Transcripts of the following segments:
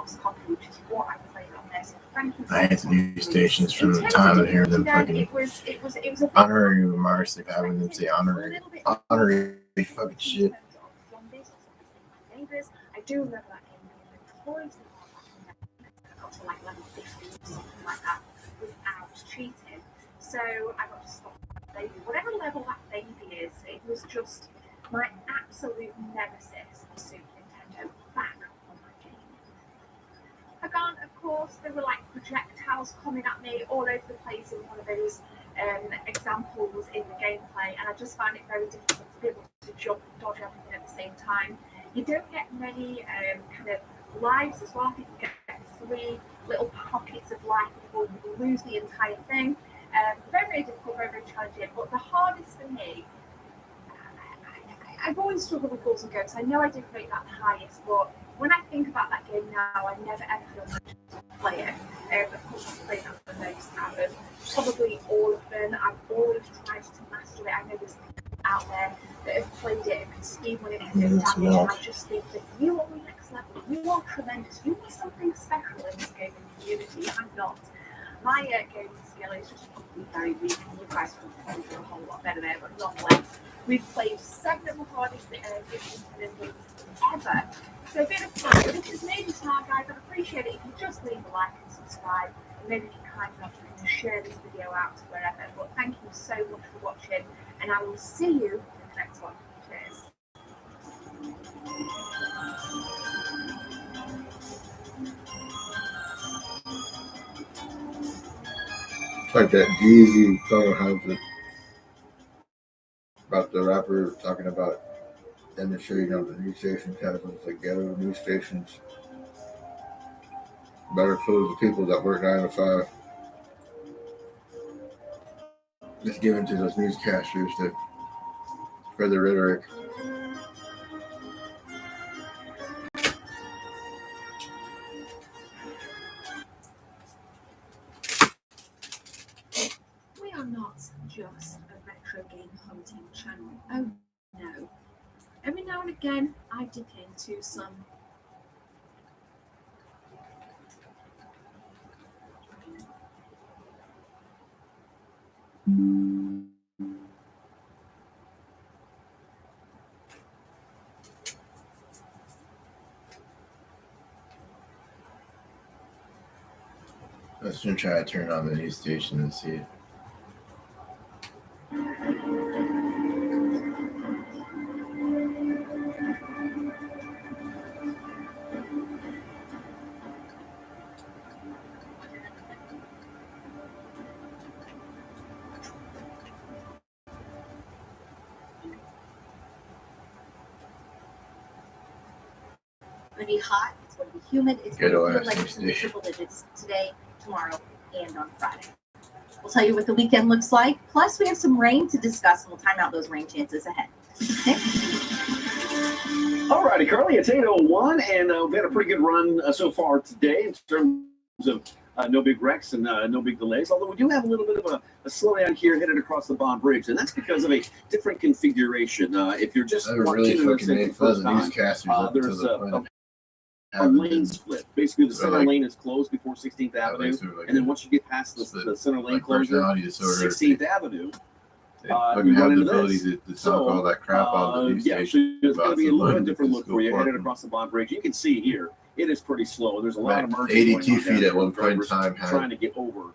deluxe copy, which is what I played on this. Thank you. I hate the news stations from the time of hearing them fucking it was honorary remarks they've had when they say honorary fucking shit. I do remember that game being notoriously got to like level 50 or something like that without cheating. So I got to stop that baby. Whatever level that baby is, it was just my absolute nemesis of Super Nintendo back on my game. Again, of course, there were like projectiles coming at me all over the place in one of those examples in the gameplay, and I just found it very difficult to be able to jump and dodge everything at the same time. You don't get many kind of lives as well. I think you get 3 little pockets of life before you lose the entire thing. Very, very difficult, very, very challenging. But the hardest for me, I've always struggled with Ghouls and Ghosts. I know I didn't rate that the highest, but when I think about that game now, I never ever feel much to play it. Of course, I've played that for the most out of probably all of them. I've always tried to master it. I know there's people out there that have played it and can speed when it can do damage, and I just think that you are the next level. You are tremendous. You are something special in this gaming community. I'm not. My gaming skill is just probably very weak, and you guys will probably do a whole lot better there, but nonetheless, we've played 7 of the hardest games ever. So a bit of fun. This is maybe smart, guys. I'd appreciate it if you just leave a like and subscribe, and maybe if you're kind enough to share this video out to wherever. But thank you so much for watching, and I will see you in the next one. Cheers. It's like that Jeezy song has it about the rapper talking about demonstrating on the news stations, having like ghetto news stations. Better clothes the people that work 9 to 5. Just given to those newscasters to spread the rhetoric. We are not just a retro game hunting channel. Oh no. Every now and again, I dip into some Let's just try to turn on the news station and see it. It's going to be hot, it's going to be humid, it's going to feel like it's in the triple digits today, tomorrow, and on Friday. We'll tell you what the weekend looks like. Plus, we have some rain to discuss, and we'll time out those rain chances ahead. All righty, Carly, it's 8:01, and we've had a pretty good run so far today in terms of no big wrecks and no big delays, although we do have a little bit of a slowdown here headed across the Bond Bridge, and that's because of a different configuration. If you're just really fucking made fun of the newscasters. There's a lane split. Basically, the center lane is closed before 16th Avenue, and then once you get past the center lane closure, 16th Avenue, they fucking have the ability to talk all that crap on the news station. So it's going to be a little bit different look for you headed across the Bond Bridge. You can see here, it is pretty slow. There's a lot of merging 82 feet at one point in time, trying to get over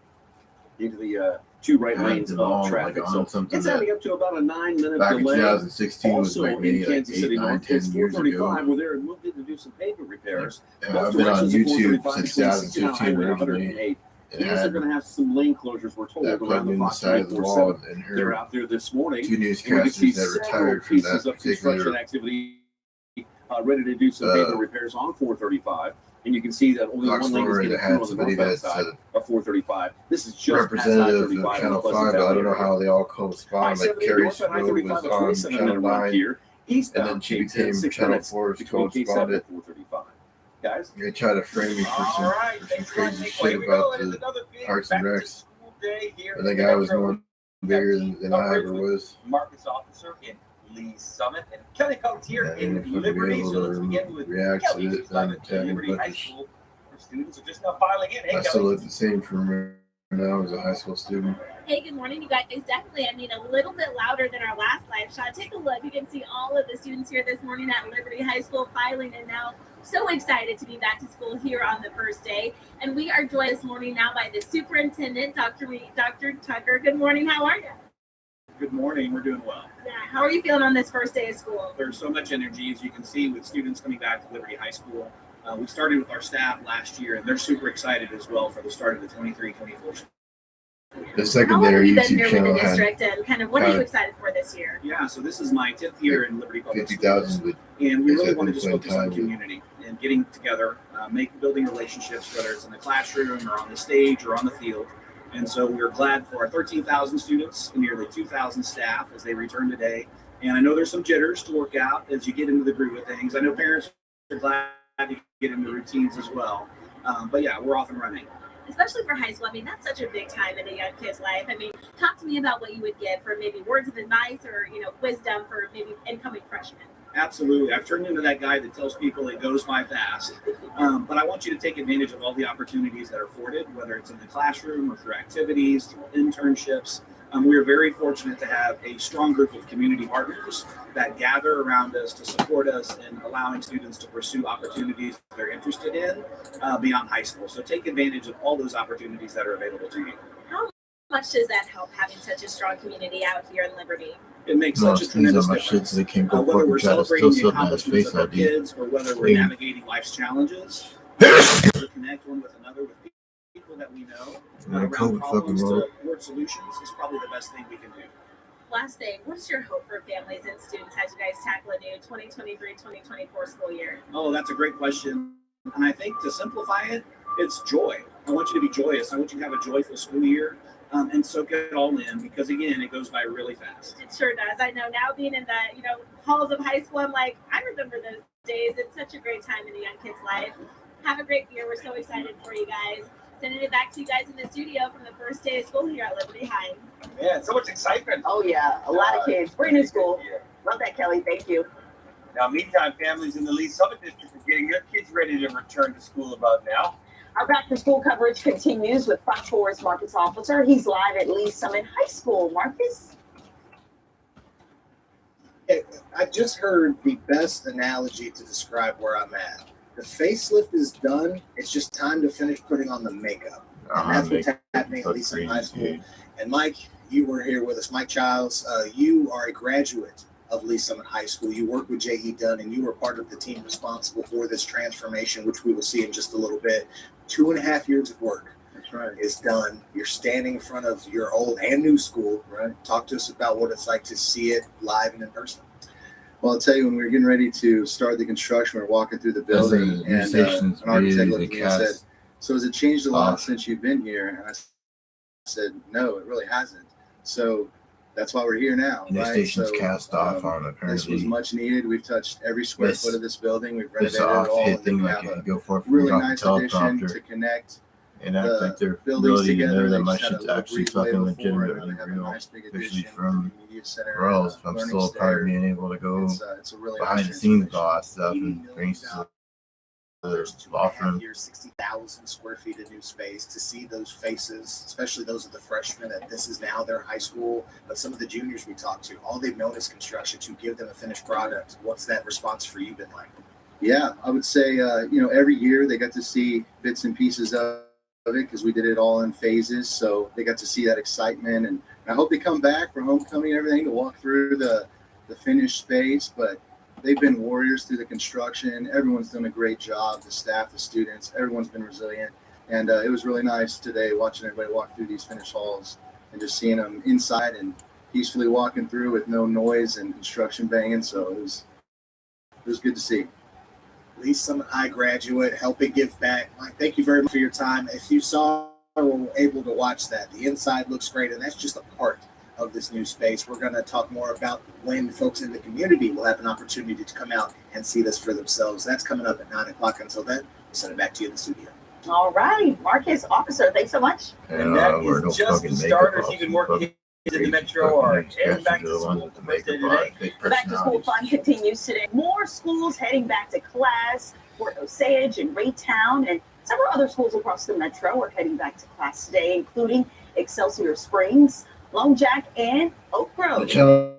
into the 2 right lanes of traffic. So it's adding up to about a 9-minute back delay. in 2016 was like maybe like 8, 9, 10 years ago. Where they're moved in to do some pavement repairs. I've been on YouTube since 2015 originally. These are going to have some lane closures, we're told, around the side of the wall, and they're out there this morning. 2 newscasters that retired from that particular activity, ready to do some pavement repairs on 435. And you can see that only one lane is getting through on the northbound side of 435. This is just representative of Channel 5, but I don't know how they all correspond. Like Carrie's road was on Channel 9, and then she became Channel 4's correspondent. Guys, they try to frame me for some crazy shit about the Parks and Recs. I think I was more bigger than I ever was. Markets officer in Lee Summit and Kelly Coates here in Liberty. So let's begin with react Kelly, to it, Liberty High School. students are just now filing in. Hey, I still look the same from now as a high school student. Hey, good morning, you guys. Definitely, a little bit louder than our last live shot. Take a look. You can see all of the students here this morning at Liberty High School filing in now. So excited to be back to school here on the first day. And we are joined this morning now by the superintendent, Dr. Tucker. Good morning. How are you? Good morning. We're doing well. Yeah. How are you feeling on this first day of school? There's so much energy, as you can see, with students coming back to Liberty High School. We started with our staff last year, and they're super excited as well for the start of the 23-24 school. The secondary YouTube YouTube channel with the had district, and kind of what are you excited for this year? Yeah, so this is my 10th year in Liberty Public Schools, 50,000. and we really want to just focus on community and getting together, building relationships, whether it's in the classroom or on the stage or on the field. And so we're glad for our 13,000 students and nearly 2,000 staff as they return today. And I know there's some jitters to work out as you get into the groove of things. I know parents are glad to get into routines as well. But yeah, we're off and running. Especially for high school. That's such a big time in a young kid's life. Talk to me about what you would give for maybe words of advice or, wisdom for maybe incoming freshmen. Absolutely. I've turned into that guy that tells people it goes by fast. But I want you to take advantage of all the opportunities that are afforded, whether it's in the classroom or through activities, through internships. We are very fortunate to have a strong group of community partners that gather around us to support us in allowing students to pursue opportunities they're interested in beyond high school. So take advantage of all those opportunities that are available to you. How much does that help, having such a strong community out here in Liberty? It makes such a tremendous difference. Whether we're celebrating the accomplishments of our kids or whether we're navigating life's challenges, to connect one with another with people that we know around problems toward solutions is probably the best thing we can do. Last thing, what's your hope for families and students as you guys tackle a new 2023-2024 school year? Oh, that's a great question. And I think to simplify it, it's joy. I want you to be joyous. I want you to have a joyful school year. And soak it all in, because again, it goes by really fast. It sure does. I know now, being in the halls of high school, I'm like, I remember those days. It's such a great time in a young kid's life. Have a great year. We're so excited for you guys. Sending it back to you guys in the studio from the first day of school here at Liberty High. Yeah, so much excitement. Oh yeah, a lot of kids. Brand new school. Yeah. Love that, Kelly. Thank you. Now, meantime, families in the Lee Summit District are getting their kids ready to return to school about now. Our back-to-school coverage continues with Fox 4's Marcus Officer. He's live at Lee Summit High School. Marcus? I just heard the best analogy to describe where I'm at. The facelift is done. It's just time to finish putting on the makeup. And that's what's happening at Lee Summit High School. And Mike, you were here with us. Mike Childs, you are a graduate of Lee Summit High School. You worked with J.E. Dunn, and you were part of the team responsible for this transformation, which we will see in just a little bit. 2.5 years of work is done. You're standing in front of your old and new school. Right. Talk to us about what it's like to see it live and in person. Well, I'll tell you, when we were getting ready to start the construction, we were walking through the building, and an architect looked at me and said, "So has it changed a lot since you've been here?" And I said, "No, it really hasn't." So that's why we're here now. The station's cast off on apparently. This was much needed. We've touched every square foot of this building. We've renovated this it all. off-hit thing like you go for really nice addition to connect and act like their ability to know that my shit's actually fucking legitimately real, especially from Royals. I'm still part of being able to go behind the scenes of all that stuff and bring to the law firm. 60,000 square feet of new space, to see those faces, especially those of the freshmen, that this is now their high school. But some of the juniors we talked to, all they've known is construction. To give them a finished product, what's that response for you been like? Yeah, I would say, every year they got to see bits and pieces of it because we did it all in phases. So they got to see that excitement, and I hope they come back for homecoming and everything to walk through the finished space. But they've been warriors through the construction. Everyone's done a great job. The staff, the students, everyone's been resilient. And it was really nice today watching everybody walk through these finished halls and just seeing them inside and peacefully walking through with no noise and construction banging. So it was good to see. Lee Summit High graduate, helping give back. Mike, thank you very much for your time. If you saw or were able to watch that, the inside looks great, and that's just a part of this new space. We're going to talk more about when folks in the community will have an opportunity to come out and see this for themselves. That's coming up at 9 o'clock. Until then, we'll send it back to you in the studio. All right, Marcus Officer, thanks so much. And that is just the starters. Even more kids in the metro are heading back to school today. The back to school fun continues today. More schools heading back to class. Port Osage and Raytown, and Several other schools across the metro are heading back to class today, including Excelsior Springs, Lone Jack, and Oak Grove. Channel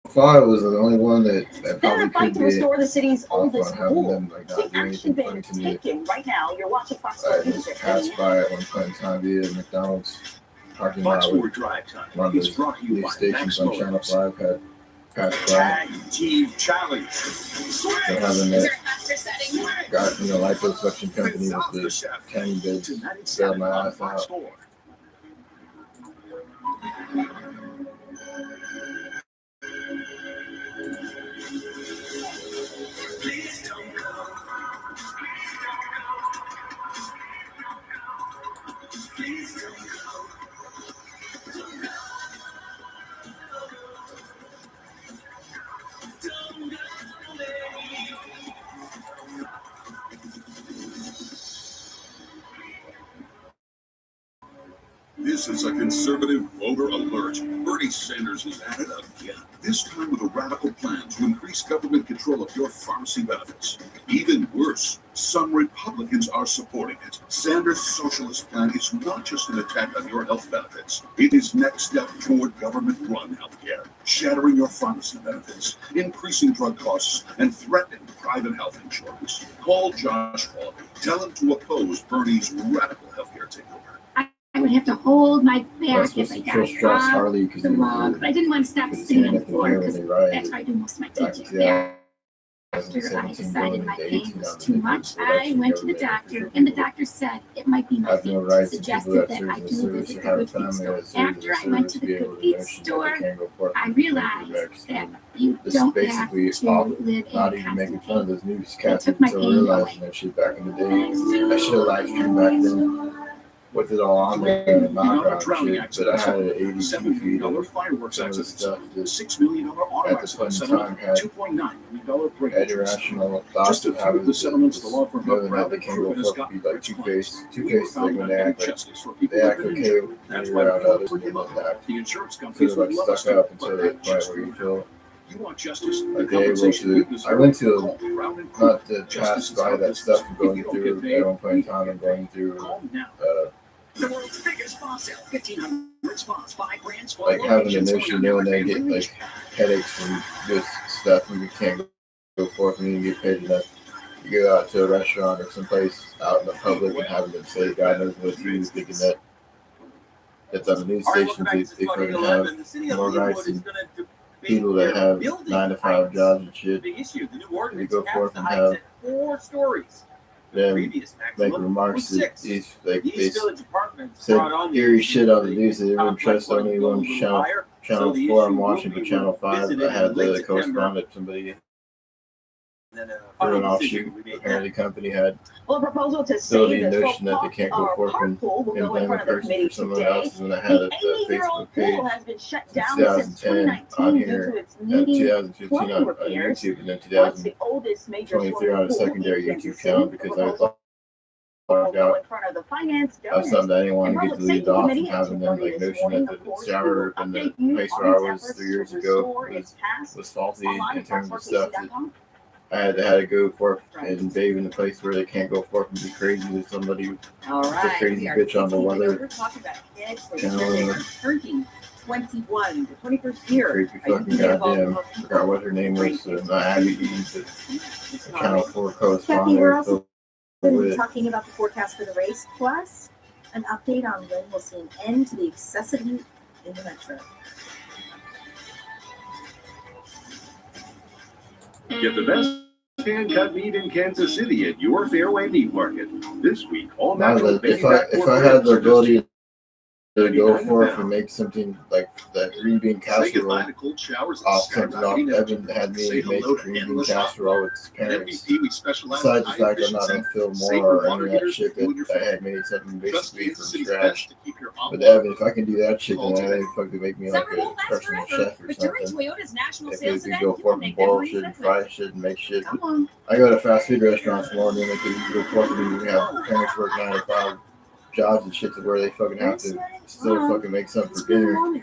5 was the only one that In probably a fight could to be restore the city's oldest having pool, them like not the do action anything funny been to me. taken. Right now, you're watching Fox I 4 News just at passed 10 by at one point in time via McDonald's parking Fox lot. 4 Drive Time. One of It's those brought to you news by stations Max on Channel Motors. 5 had passed by. Tag Team Challenge. They're having that guy from the liposuction company with the tiny bits bailed my ass out. This is a conservative voter alert. Bernie Sanders is at it again, this time with a radical plan to increase government control of your pharmacy benefits. Even worse, some Republicans are supporting it. Sanders' socialist plan is not just an attack on your health benefits. It is next step toward government-run health care, shattering your pharmacy benefits, increasing drug costs, and threatening private health insurance. Call Josh Hawley. Tell him to oppose Bernie's radical health care takeover. I would have to hold my back if I Trust got Harley off the log, but I didn't want to stop sitting on the floor because that's where I do most of my teaching. After I decided my pain was too much, I went to the doctor, and the doctor said it might be my feet. Suggested that I do visit the Good Feet store. After I went to the Good Feet store, I realized that you don't have to live not in even making constant fun of pain. those news It cats took my until pain realizing away. that shit back in the day. I should have live streamed back then. With it all on there, the background shit, but I had an 80 $7 feet million of fireworks some of the accidents, stuff that $6 million auto at the accident point in settlement, time had $2.9 million had breakage. irrational thoughts Just a of few having of the settlements the law firm knowing that Brown they and can't go Crouppen has forth to be gotten like for its two-faced. We were Two-faced, found like when they not act getting like justice for people they who've act been okay injured. That's when why you're the around court others, put they him don't up. act. The insurance Sort companies of would like love us stuck to, up until but the that point just where you won't feel happen. You want justice? The like they're able compensation to. you deserve. I went to Call Brown and Crouppen. not to Justice pass is by our that business. stuff If going you don't through get paid, at one point in we time and going through call now. The world's biggest spa sale, 1,500 spas, 5 brands, 12 like having the locations, notion going on knowing they every get family like headaches from this stuff and you can't go forth and you get paid enough. You go out to a restaurant or someplace out in the public and having them say God knows what he was thinking that's on the news stations they fucking have more rights than people that have 9 to 5 jobs and shit. Big issue. The new They ordinance go caps forth the and heights have at 4 stories. The them previous make maximum remarks was that 6. these like These they village apartments said brought on the eerie issue shit on the of news that everyone complex trusts flooding only go a one little channel. higher. Channel So the 4 I'm issue watching, will but be Channel 5 revisited I had in late the September. correspondent somebody And then for final an offshoot. decision we made Apparently then. the company had Well, a proposal to still save the the notion that they can't go forth and carpool will go in blame a front of the person committee for someone today. else's when I had The a 80-year-old Facebook page pool has been shut since down since 2010 on 2019 due here to its and needing 2015 plumbing on repairs. YouTube and then Now it's the oldest major 2023 swimming on a pool secondary in YouTube Kansas channel City. The because I proposal will found go out in front of the Finance, of Governance, something I didn't want and to get Public deleted Safety off Committee and at having them 2:30 like this notion morning. that Of the course, we shower will in the update you place on where I its was efforts 3 to years ago restore its past was faulty online in at terms of stuff that foxsportkc.com. I had to go forth and bathe in a place where they can't go forth and be crazy with somebody. All The right, crazy we are bitch on the 16 weather. We're talking about kids for Channel, they are turning 21, the 21st year. creepy Are you fucking thinking of all goddamn. the I forgot what her name was. Abby, the Channel 4 Kathy, correspondent. we're also going to be with talking about the forecast for the race, plus an update on when we'll see an end to the excessive heat in the metro. Get the best hand-cut meat in Kansas City at your Fairway Meat Market. This week, all natural if I had the ability to go forth and make something like that green bean casserole off something off. Evan had me make green bean casserole with his parents. Besides the fact I'm not gonna feel more or any of that shit that I had made something basically from scratch. But Evan, if I can do that shit, then I fucking make me like a personal chef or something. If it could go forth and boil shit and fry shit and make shit. I go to fast food restaurants more than they could go forth and have parents work 9 to 5 jobs and shit to where they fucking have to still fucking make something for dinner.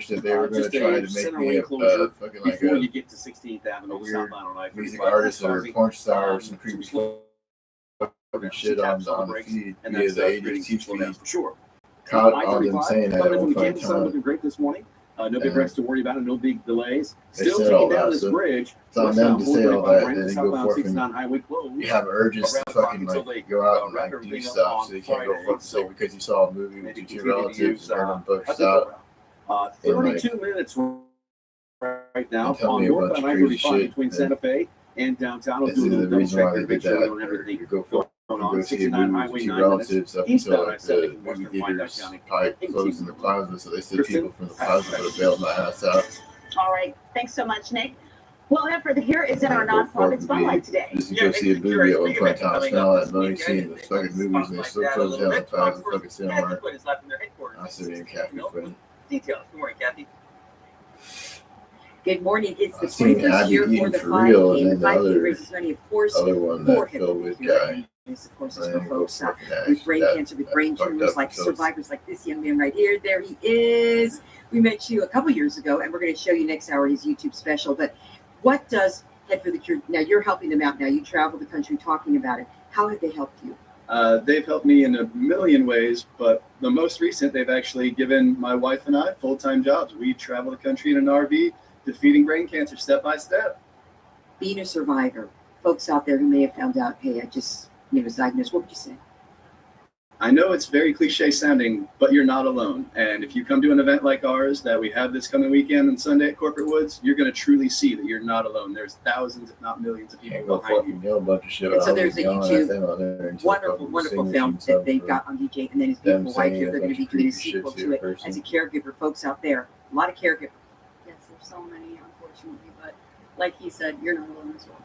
wish that they were going to just try a to center make me lane a closure fucking like before a you get to 16th Avenue weird southbound on I-35. music artist or Causing, porn star or some creepy some fucking shit on the feed and via that's the creating ADT some slowdowns feed. for sure. Caught on them I-35 saying that coming at from one the point in campus side time. looking great this morning. No big And wrecks to worry about and no big delays. they Still said taking all down that, this so bridge. it's on them to say all that. They go southbound forth and 69 highway closed. you have urges to fucking like go out and like do stuff, so you can't go fuck yourself because you saw a movie with your two relatives and burn them books out. 32 minutes right now tell on me a north bunch on of crazy I-35 shit, between Santa Fe and downtown. I'll This do a is little the double reason check why here, they make did sure we that. don't have everything You go going go on. see a 69 movie Highway with 9 your minutes relatives up eastbound until like I-70 the western movie Wyandotte theaters County. probably closed in the plaza, so they said Kristen? people from the plaza would have bailed my ass out. All right. Thanks so much, Nick. Well, Effort here is in our Go far nonprofit from spotlight being today. just to go see a movie at one point in time. Spent all that money seeing the fucking movies and they still closed down the plaza fucking cinema. I sit in Kathy Quinn. Details. Good morning, Kathy. Good morning. It's the I've seen 21st Abby year for eating the for real, 5K. and The then the 5K raises money, of course, other one, for that Phil Wood Cure. guy. This, of course, is I for ain't go folks fucking with brain that- cancer, with that brain fucked tumors, up like because- survivors like this young man right here. There he is. We met you a couple years ago, and we're going to show you next hour his YouTube special. But what does Head for the Cure? Now, you're helping them out now. You travel the country talking about it. How have they helped you? They've helped me in a million ways, but the most recent, they've actually given my wife and I full-time jobs. We travel the country in an RV, defeating brain cancer step by step. Being a survivor, folks out there who may have found out, hey, I just was diagnosed, what would you say? I know it's very cliche sounding, but you're not alone. And if you come to an event like ours that we have this coming weekend and Sunday at Corporate Woods, you're going to truly see that you're not alone. There's thousands, if not millions of people Can't go behind you. fucking yell a bunch of shit. And so I there's was a yelling YouTube at them out there until wonderful, fucking wonderful singers film and that stuff they've for got on DJ, and then his them beautiful wife saying here. a They're going to bunch be of doing a creepy shit sequel to to a it person. as a caregiver. Folks out there, a lot of caregivers. Yes, there's so many, unfortunately, but like he said, you're not alone as well.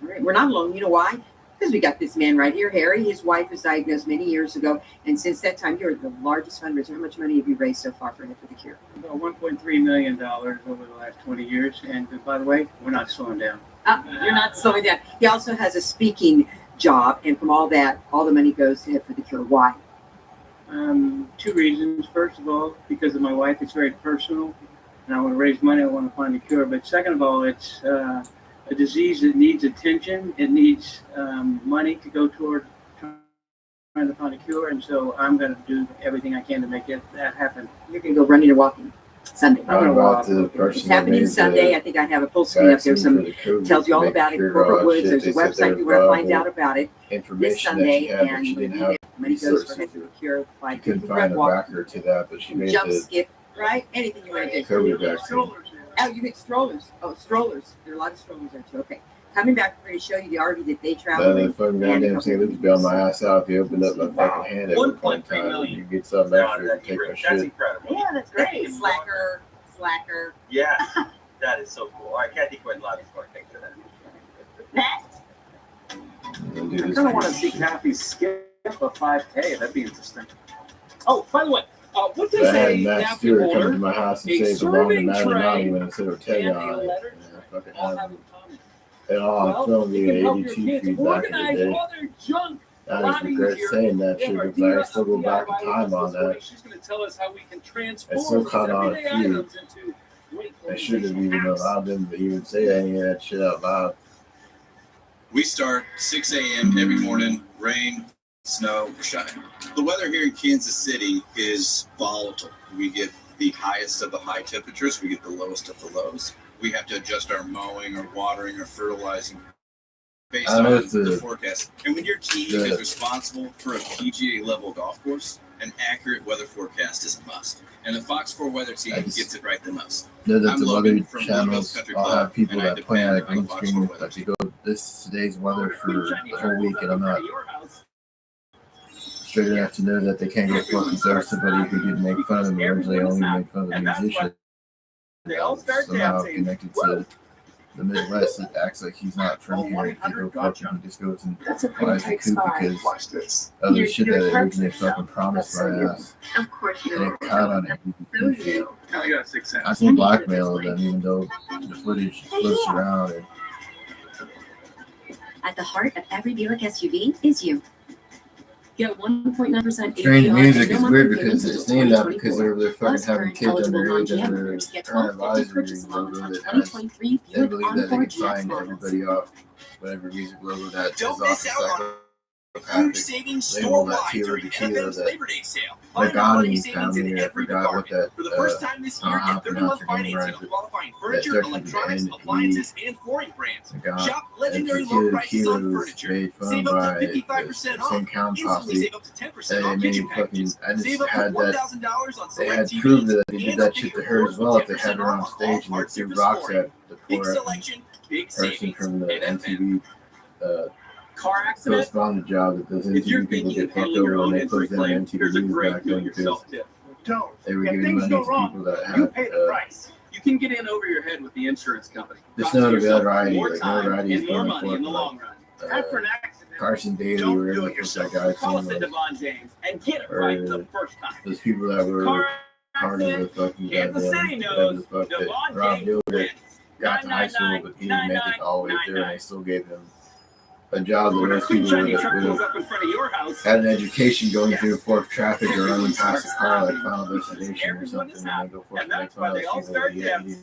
All right, we're not alone. You know why? Because we got this man right here, Harry. His wife was diagnosed many years ago, and since that time, you're the largest fundraiser. How much money have you raised so far for Head for the Cure? About $1.3 million over the last 20 years. And by the way, we're not slowing down. You're not slowing down. He also has a speaking job, and from all that, all the money goes to Head for the Cure. Why? 2 reasons. First of all, because of my wife, it's very personal, and I want to raise money. I want to find a cure. But second of all, it's a disease that needs attention. It needs money to go toward trying to find a cure, and so I'm going to do everything I can to make that happen. You're going to go running or walking Sunday. I'm going to walk to the person It's happening Sunday. I think I have a full screen up there. Some tells you all about it. Corporate Woods. There's a website you want to find out about it. This Sunday, and money goes for Head for the Cure. She couldn't find a backer to that, but she made jump, the skip, right? Anything you want to do. COVID vaccine. Oh, you get strollers. Oh, strollers. There are a lot of strollers there too. Okay. Coming back, we're going to show you the RV that they travel in. The fucking goddamn thing that bailed my ass out if you opened up my fucking hand at one point in time. You get something extra to take my That's shit. incredible. Yeah, that's great. Slacker. Yeah, that is so cool. All right, Kathy Quinn, love you for a picture of that. I kind of want to see Kathy skip a 5K. That'd be interesting. Oh, by the way, what does I had a Matt napkin Stewart come holder, to my house and a say the wrong serving amount of money tray, when I said Teddy and on a it. letter And I fucking all had have it. in common? And all I'm filming you can at help your 82 kids feet back in the organize day. all their junk. I a just lot regret easier. saying that shit because I still go back in time on that. She's going to tell us how we can transform I still these caught on a everyday few. items into great I should have even apps. allowed them to even say any of that shit out loud. We start 6 a.m. every morning, rain, snow, shine. The weather here in Kansas City is volatile. We get the highest of the high temperatures. We get the lowest of the lows. We have to adjust our mowing or watering or fertilizing based on the forecast. And when your team is responsible for a PGA level golf course, an accurate weather forecast is a must. And the Fox 4 weather team gets it right the most. Know that I'm the Logan weather from channels Country all Club, have people and I that point out a depend on green the Fox screen 4 like they go today's weather for the whole week, and I'm not straight enough to know that they can't go fucking throw somebody who didn't make fun of them originally, only made fun of the musician. They all start Somehow dancing. connected to the Midwest, it acts like he's not from here. He go fucking, he just goes and buys a coupe because of the shit that originally fucking promised my ass. Of course you And it caught on MVP shit. Oh, you got 6 cents. I think blackmail them, even though the footage floats around. And At the heart of every Buick SUV is you. Get 1.9% strange APR music and no is monthly weird payments because it's until named out because 2024. they're fucking Plus, having earn kids eligible underage non-GM under members get an 1250 advisory purchase allowance logo on that has 2023 they Buick believe that they Encore can GX sign models. everybody off whatever music logo that is Don't off. miss It's out like on Huge savings store-wide during NFM's Labor Day sale. Find quality savings in every department. For the first time this year, get 30-month financing on qualifying furniture, electronics, appliances, and flooring brands. Shop legendary low prices on furniture. Save up to 55% off. Instantly save up to 10% on kitchen packages. Save up to $1,000 on select TVs. Proved that they did that shit to her as well if they had her on stage and they threw rocks at the poor person from the MTV car accident. Correspondent job that those MTV people get fucked over when they closed down MTV back then because they were giving money to people that had price. You can get in over your head with the insurance company. there's no notoriety. Like notoriety is more going money in the long run. After an accident, Carson Daly or whatever that guy call us at Devon James and get it right the first time. Those people that were part of the fucking Kansas City knows Rob Dillard got to high school, but he didn't make it all the way through, and they still gave him a job that most people would have had an education going through forced traffic or running past a car like Final Destination or something, and they go for it. That's why they all start he didn't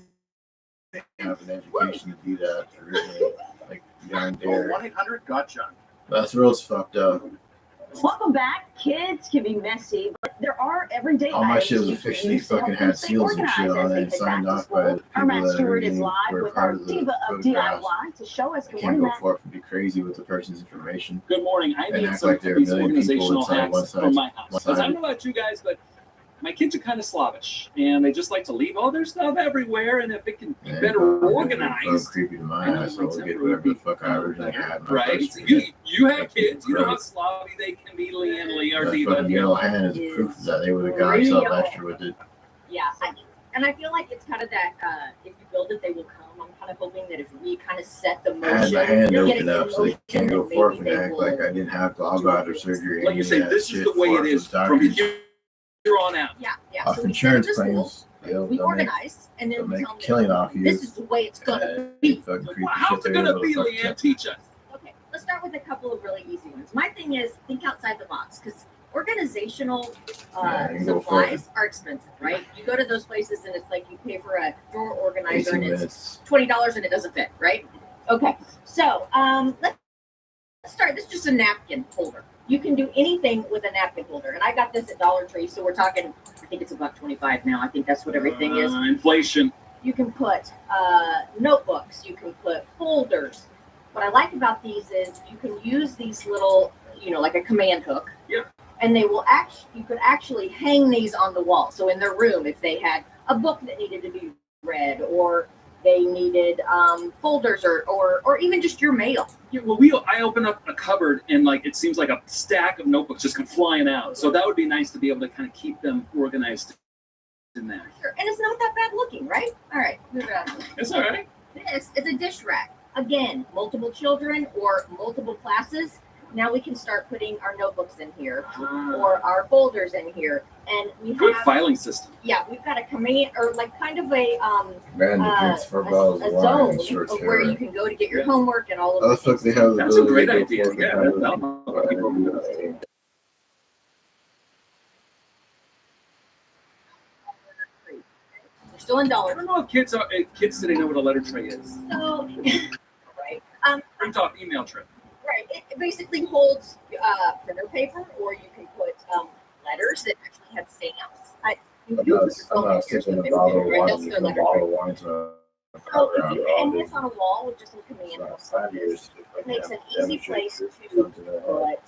have an education to do that. Or really, like John Dare. 1-800-GOT-JOHN. That's real fucked up. Welcome back. Kids can be messy, but there are everyday All my items shit was you can officially use to fucking help them had stay seals and shit organized on as it they and head signed back to off by the school. Our people Matt that Stewart is were live with part our of the diva of photographs. DIY to show us. I Good can't morning, go Matt. forth and be crazy with the person's information. Good morning. I And made act some like of there are a these million people organizational inside one hacks side. from my house. Because I don't know about you guys, but my kids are kind of slavish, and they just like to leave all their stuff everywhere. And if it can be better organized, creepy to my ass, so I'll get whatever the fuck I originally had. in my right? purse. You have kids. You know how sloppy they can be, Lee and Lee or That Diva. fucking yellow hand is proof that they would have got something extra with it. Yeah, and I feel like it's kind of that if you build it, they will come. I'm kind of hoping that if we kind of set the motion, I had my hand get open it up so they can't go maybe forth and they act will- like I didn't have gallbladder surgery. Like you say, this is the way it is from here on out. Yeah. Off So we set insurance the school, claims, we organize, and then we make tell a them killing off you. this is the way it's gonna be. Fucking creepy How's shit it they gonna were be, able to fucking Leanne? Teach us. Okay, let's start with a couple of really easy ones. My thing is think outside the box because organizational you can go supplies are expensive, right? You go to those places and it's like you pay for a drawer organizer 18 and minutes. it's $20 and it doesn't fit, right? Okay, so let's start. This is just a napkin holder. You can do anything with a napkin holder, and I got this at Dollar Tree, so we're talking. I think it's $1.25 now. I think that's what everything is. Inflation. You can put notebooks. You can put folders. What I like about these is you can use these little, like a command hook. Yeah. And they will you could actually hang these on the wall. So in their room, if they had a book that needed to be read, or they needed folders, or even just your mail. Yeah, well, I open up a cupboard and it seems like a stack of notebooks just come flying out. So that would be nice to be able to kind of keep them organized in there. Sure. And it's not that bad looking, right? All right, move it on. It's all right. This is a dish rack. Again, multiple children or multiple classes. Now we can start putting our notebooks in here or our folders in here. And we Good have filing system. Yeah, we've got a command or kind of a zone of where you can go to get your homework and all of Oh, fuck, they have That's a great to go idea. forth and Yeah, have that'll We're still in I dollars. don't know if kids today know what a letter tray is. So, right. Print off email tray. Right. It basically holds printer paper, or you can put letters that actually have stamps. I'm not sipping a bottle of wine. Just a bottle of wine to So if you hang this on a wall with just some command hooks like this, it makes an easy place to put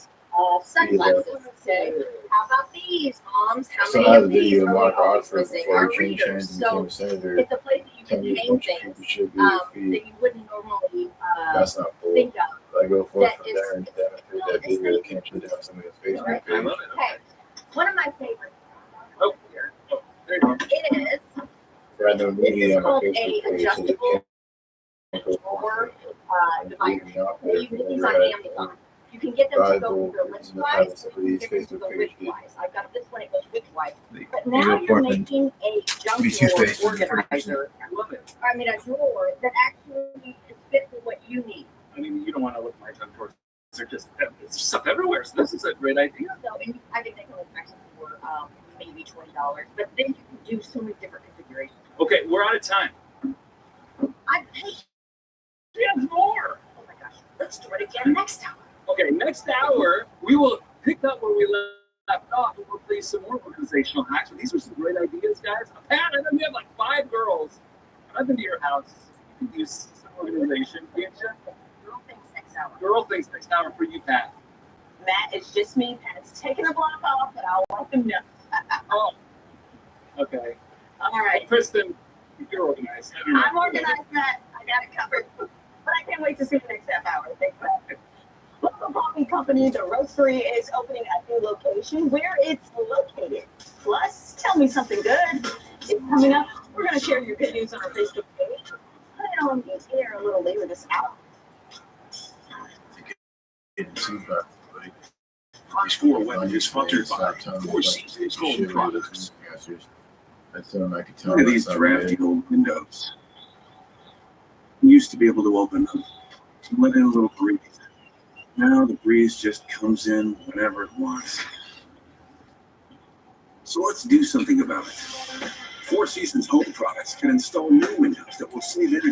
sunglasses. Okay. How about these, moms? How So I many had a of these video of are we Mark always Oxford missing? before Our he changed readers. hands and So became a senator. it's a place that you 10 can years hang bunch of things people should be that feet. you wouldn't normally That's not cool. think of. I go forth That from is- there and demonstrate that video that can't put down somebody's Facebook Right. page. Okay. One of my favorites Oh, there you go. is I know this media is on my called Facebook a page, so they adjustable can't drawer divider. leave me out You there. can get these on Amazon. You can get them to go Bible, list-wise, or you can get them to go Facebook page. width-wise. I've got this one, it goes width-wise. But They now go you're forth and making a junk use your drawer face for the organizer. I love it. I mean, a drawer that actually is fit for what you need. I mean, you don't want to look at my junk drawers. They're just there's stuff everywhere. So this is a great idea. So, and I think they can look nice for maybe $20. But then you can do so many different configurations. Okay, we're out of time. Hey, We have more. oh my gosh, let's do it again next time. Okay, next hour, we will pick up where we left off and we'll play some more organizational hacks. But these are some great ideas, guys. Pat, I know you have like 5 girls. I've been to your house. You can use some organization, can't you? Girl things next hour. Girl things next hour for you, Pat. Matt, it's just me. Pat's taking a block off, but I'll let them know. Oh, okay. All right. Well, Kristen, you're organized. I'm organized, Matt. I got it covered. But I can't wait to see the next half hour. Thanks, Matt. Local coffee company, The Roastery, is opening a new location where it's located. Plus, tell me something good. It's coming up. We're going to share your good news on our Facebook page. Put it on the air a little later this hour. Fox 4 Weather is sponsored by Four Seasons Home Products. Look at these drafty old windows. You used to be able to open them to let in a little breeze. Now the breeze just comes in whenever it wants. So let's do something about it. Four Seasons Home Products can install new windows that will save energy